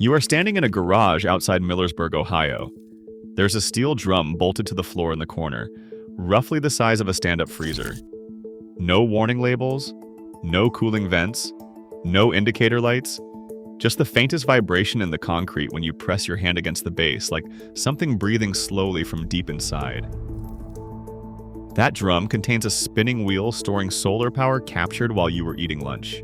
You are standing in a garage outside Millersburg, Ohio. There's a steel drum bolted to the floor in the corner, roughly the size of a stand-up freezer. No warning labels, no cooling vents, no indicator lights, just the faintest vibration in the concrete when you press your hand against the base, like something breathing slowly from deep inside. That drum contains a spinning wheel storing solar power captured while you were eating lunch.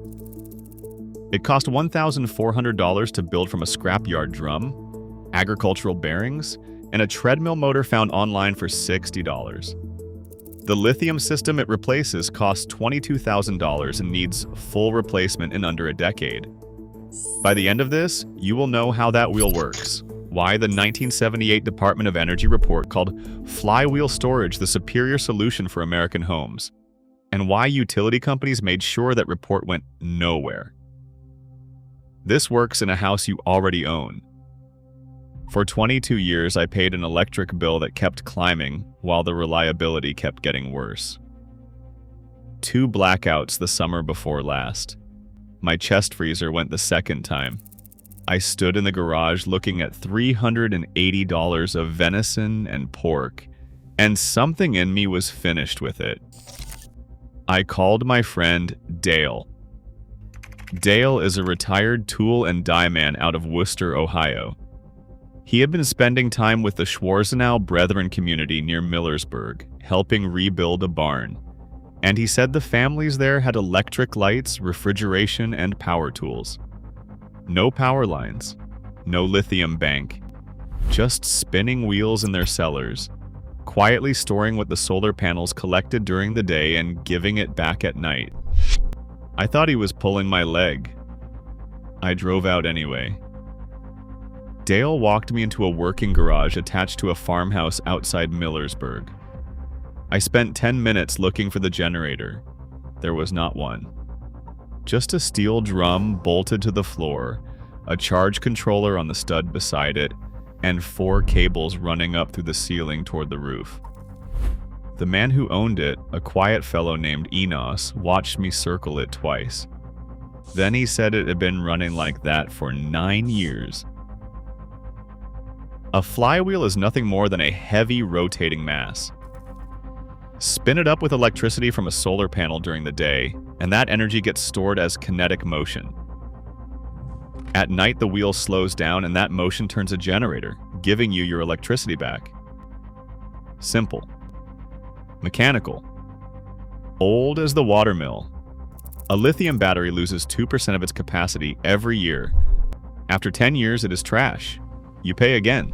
It cost $1,400 to build from a scrapyard drum, agricultural bearings, and a treadmill motor found online for $60. The lithium system it replaces costs $22,000 and needs full replacement in under a decade. By the end of this, you will know how that wheel works, why the 1978 Department of Energy report called Flywheel storage the superior solution for American homes, and why utility companies made sure that report went nowhere. This works in a house you already own. For 22 years, I paid an electric bill that kept climbing while the reliability kept getting worse. 2 blackouts the summer before last. My chest freezer went the second time. I stood in the garage looking at $380 of venison and pork, and something in me was finished with it. I called my friend Dale. Dale is a retired tool and die man out of Wooster, Ohio. He had been spending time with the Schwarzenau Brethren community near Millersburg, helping rebuild a barn. And he said the families there had electric lights, refrigeration, and power tools. No power lines, no lithium bank, just spinning wheels in their cellars, quietly storing what the solar panels collected during the day and giving it back at night. I thought he was pulling my leg. I drove out anyway. Dale walked me into a working garage attached to a farmhouse outside Millersburg. I spent 10 minutes looking for the generator. There was not one. Just a steel drum bolted to the floor, a charge controller on the stud beside it, and 4 cables running up through the ceiling toward the roof. The man who owned it, a quiet fellow named Enos, watched me circle it twice. Then he said it had been running like that for 9 years. A flywheel is nothing more than a heavy rotating mass. Spin it up with electricity from a solar panel during the day, and that energy gets stored as kinetic motion. At night, the wheel slows down and that motion turns a generator, giving you your electricity back. Simple. Mechanical. Old as the watermill. A lithium battery loses 2% of its capacity every year. After 10 years, it is trash. You pay again.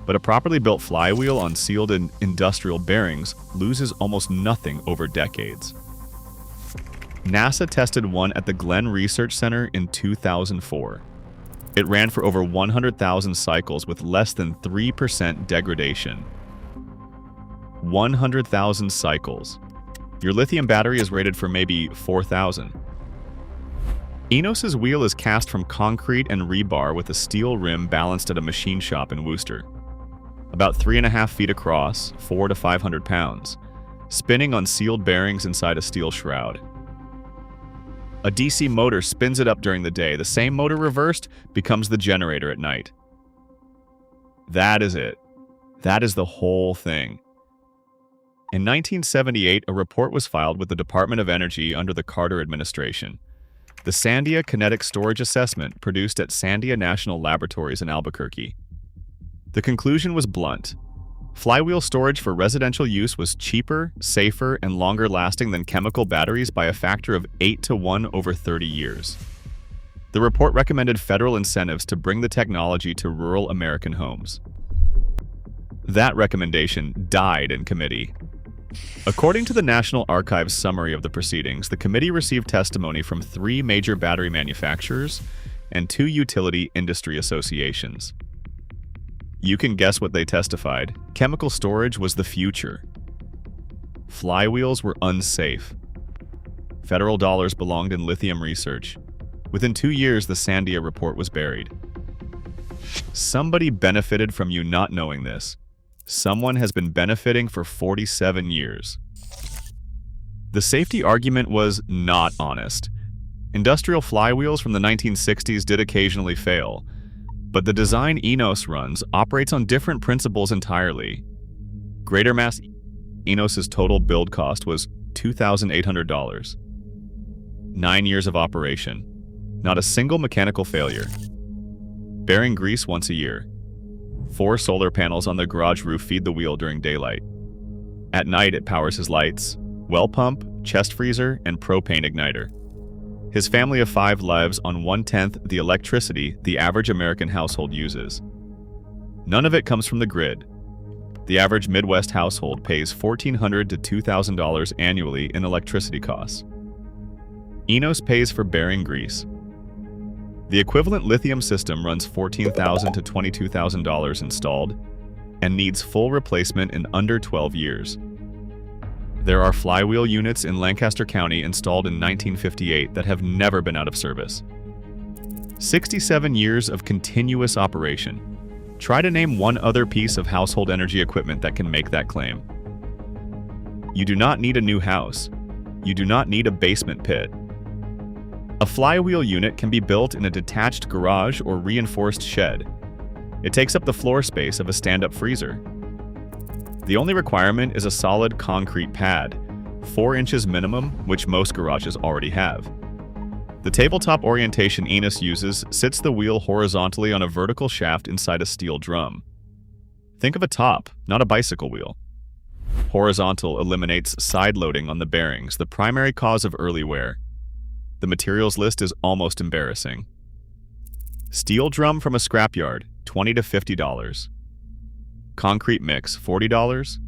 But a properly built flywheel on sealed and industrial bearings loses almost nothing over decades. NASA tested one at the Glenn Research Center in 2004. It ran for over 100,000 cycles with less than 3% degradation. 100,000 cycles. Your lithium battery is rated for maybe 4,000. Enos's wheel is cast from concrete and rebar with a steel rim balanced at a machine shop in Wooster. About 3.5 feet across, 400 to 500 pounds, spinning on sealed bearings inside a steel shroud. A DC motor spins it up during the day. The same motor reversed becomes the generator at night. That is it. That is the whole thing. In 1978, a report was filed with the Department of Energy under the Carter administration. The Sandia Kinetic Storage Assessment produced at Sandia National Laboratories in Albuquerque. The conclusion was blunt. Flywheel storage for residential use was cheaper, safer, and longer lasting than chemical batteries by a factor of 8 to 1 over 30 years. The report recommended federal incentives to bring the technology to rural American homes. That recommendation died in committee. According to the National Archives summary of the proceedings, the committee received testimony from 3 major battery manufacturers and 2 utility industry associations. You can guess what they testified. Chemical storage was the future. Flywheels were unsafe. Federal dollars belonged in lithium research. Within 2 years, the Sandia Report was buried. Somebody benefited from you not knowing this. Someone has been benefiting for 47 years. The safety argument was not honest. Industrial flywheels from the 1960s did occasionally fail, But the design Enos runs operates on different principles entirely. Greater mass Enos's total build cost was $2,800. 9 years of operation. Not a single mechanical failure. Bearing grease once a year. 4 solar panels on the garage roof feed the wheel during daylight. At night, it powers his lights, well pump, chest freezer, and propane igniter. His family of 5 lives on 1/10 the electricity the average American household uses. None of it comes from the grid. The average Midwest household pays $1,400 to $2,000 annually in electricity costs. Enos pays for bearing grease. The equivalent lithium system runs $14,000 to $22,000 installed and needs full replacement in under 12 years. There are Flywheel units in Lancaster County installed in 1958 that have never been out of service. 67 years of continuous operation. Try to name one other piece of household energy equipment that can make that claim. You do not need a new house. You do not need a basement pit. A Flywheel unit can be built in a detached garage or reinforced shed. It takes up the floor space of a stand-up freezer. The only requirement is a solid concrete pad, 4 inches minimum, which most garages already have. The tabletop orientation Enos uses sits the wheel horizontally on a vertical shaft inside a steel drum. Think of a top, not a bicycle wheel. Horizontal eliminates side loading on the bearings, the primary cause of early wear. The materials list is almost embarrassing. Steel drum from a scrapyard, $20 to $50. Concrete mix, $40.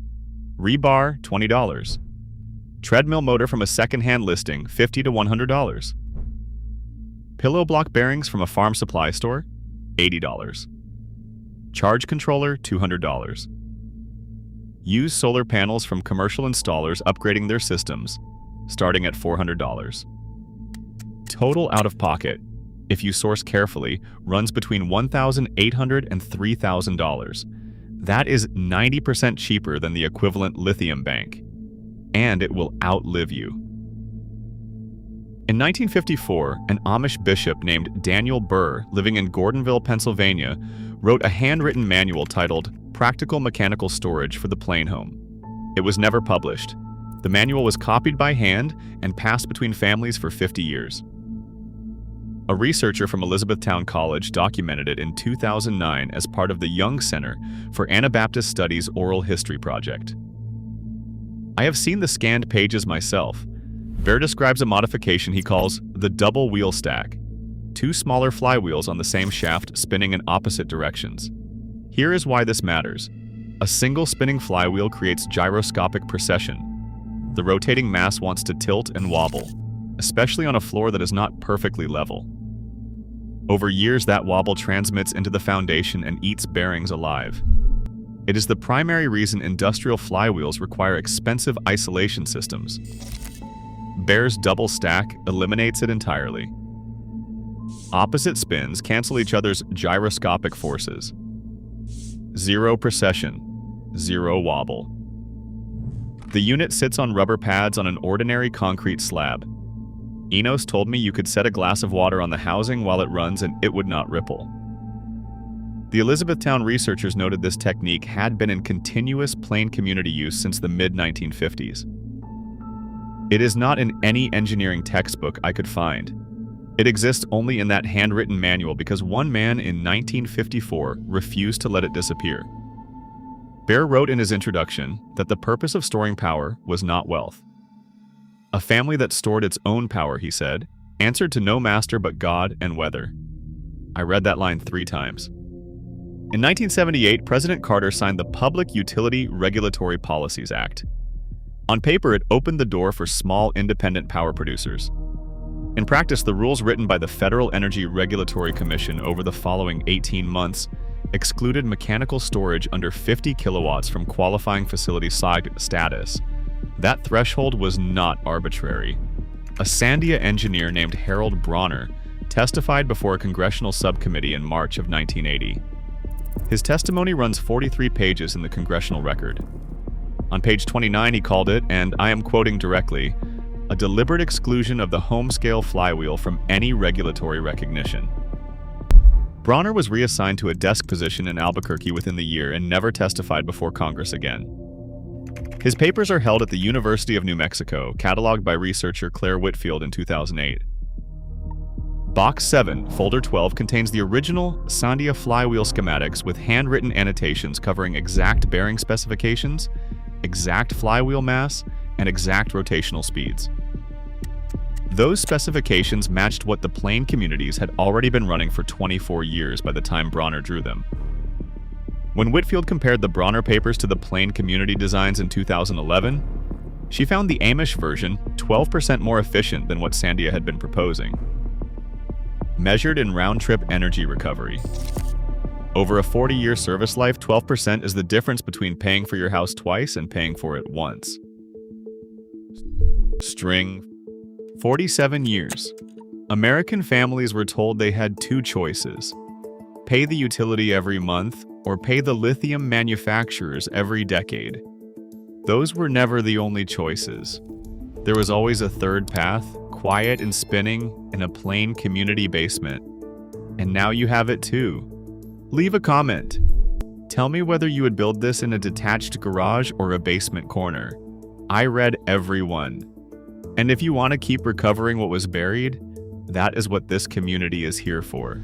Rebar, $20. Treadmill motor from a secondhand listing, $50 to $100. Pillow block bearings from a farm supply store, $80. Charge controller, $200. Used solar panels from commercial installers upgrading their systems, starting at $400. Total out-of-pocket, if you source carefully, runs between $1,800 and $3,000. That is 90% cheaper than the equivalent lithium bank. And it will outlive you. In 1954, an Amish bishop named Daniel Burr, living in Gordonville, Pennsylvania, wrote a handwritten manual titled Practical Mechanical Storage for the Plain Home. It was never published. The manual was copied by hand and passed between families for 50 years. A researcher from Elizabethtown College documented it in 2009 as part of the Young Center for Anabaptist Studies Oral History Project. I have seen the scanned pages myself. Burr describes a modification he calls the double wheel stack. 2 smaller flywheels on the same shaft spinning in opposite directions. Here is why this matters. A single spinning flywheel creates gyroscopic precession. The rotating mass wants to tilt and wobble, especially on a floor that is not perfectly level. Over years, that wobble transmits into the foundation and eats bearings alive. It is the primary reason industrial flywheels require expensive isolation systems. Burr's double stack eliminates it entirely. Opposite spins cancel each other's gyroscopic forces. 0 precession, 0 wobble. The unit sits on rubber pads on an ordinary concrete slab. Enos told me you could set a glass of water on the housing while it runs and it would not ripple. The Elizabethtown researchers noted this technique had been in continuous plain community use since the mid-1950s. It is not in any engineering textbook I could find. It exists only in that handwritten manual because one man in 1954 refused to let it disappear. Burr wrote in his introduction that the purpose of storing power was not wealth. A family that stored its own power, he said, answered to no master but God and weather. I read that line 3 times. In 1978, President Carter signed the Public Utility Regulatory Policies Act. On paper, it opened the door for small independent power producers. In practice, the rules written by the Federal Energy Regulatory Commission over the following 18 months excluded mechanical storage under 50 kilowatts from qualifying facility status. That threshold was not arbitrary. A Sandia engineer named Harold Bronner testified before a congressional subcommittee in March of 1980. His testimony runs 43 pages in the congressional record. On page 29 he called it, and I am quoting directly, a deliberate exclusion of the home-scale flywheel from any regulatory recognition. Bronner was reassigned to a desk position in Albuquerque within the year and never testified before Congress again. His papers are held at the University of New Mexico, cataloged by researcher Claire Whitfield in 2008. Box 7, Folder 12, contains the original Sandia Flywheel schematics with handwritten annotations covering exact bearing specifications, exact flywheel mass, and exact rotational speeds. Those specifications matched what the Plain communities had already been running for 24 years by the time Bronner drew them. When Whitfield compared the Bronner papers to the Plain community designs in 2011, she found the Amish version 12% more efficient than what Sandia had been proposing. Measured in round-trip energy recovery. Over a 40-year service life, 12% is the difference between paying for your house twice and paying for it once. String. 47 years. American families were told they had two choices: pay the utility every month or pay the lithium manufacturers every decade. Those were never the only choices. There was always a third path, quiet and spinning in a Plain community basement. And now you have it too. Leave a comment. Tell me whether you would build this in a detached garage or a basement corner. I read every one. And if you want to keep recovering what was buried, that is what this community is here for.